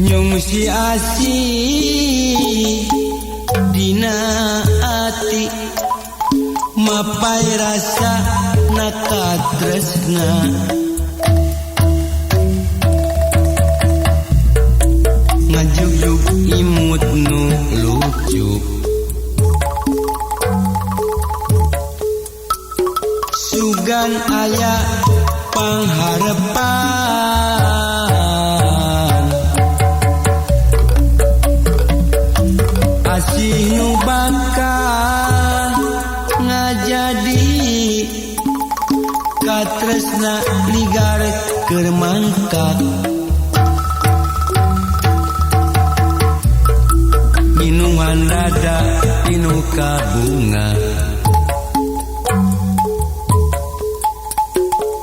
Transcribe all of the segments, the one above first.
nyungsi asih dina ati mapai rasa nakatresna ngajugjug imut nu lucu sugan aya pangharepan asih nu bakal ngajadi katresna ligar keur mangkat minuman rada pinu kabunga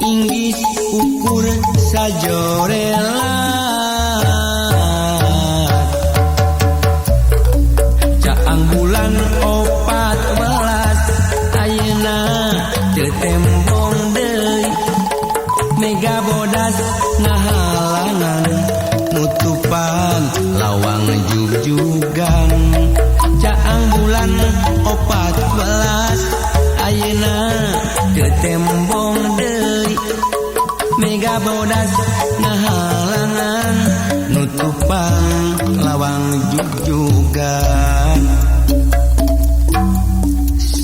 inggis ukur sajorelat caang bulan 14 ayeuna teu tembong deui mega bodas ngahalangan nutupan lawang jugjugan caang bulan 14 ayeuna teu tembong deui mega bodas ngahalangan nutupan lawang jugjugan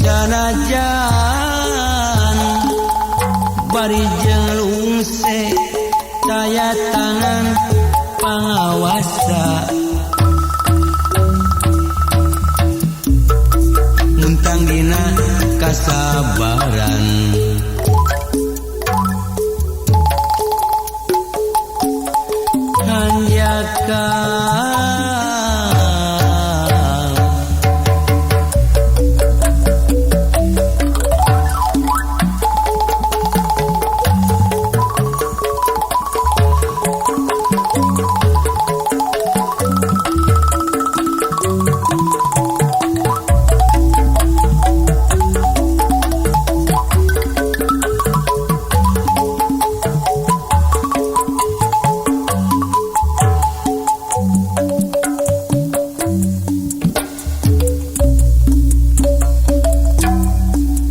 sanajan bari jeung lungse daya tangan pangawasa muntang dina kasabaran hanjakan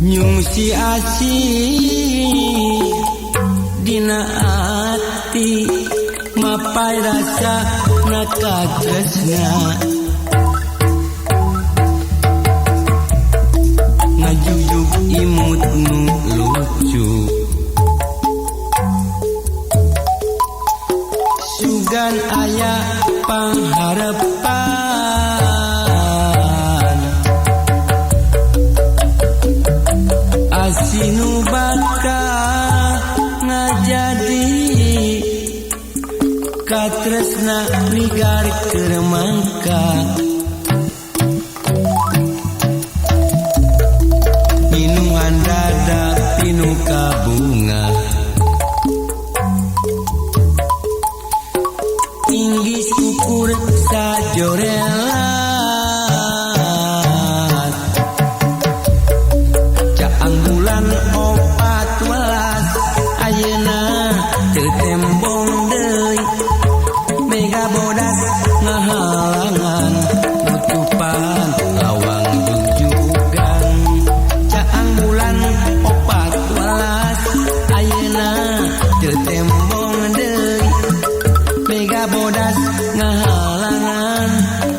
nyungsi asih dina ati mapai rasa nakatresna ngajugjug imut nu lucu sugan aya pangharepan asinu bakal ngajadi katresna ligar keur mangkat minuman dada pinu kabunga inggis ukur sajorelat caang bulan 14 ayeuna teu tembong deui mega bodas ngahalangan nutupan lawang jugjugan caang bulan 14 ayeuna teu tembong deui mega bodas ngahalangan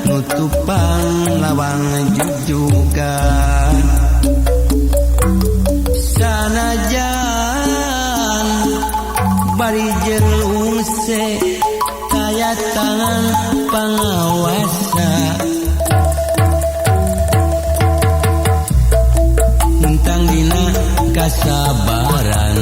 nutupan lawang jugjugan sanajan bari jeung lungse daya tangan pangawasa muntang dina kasabaran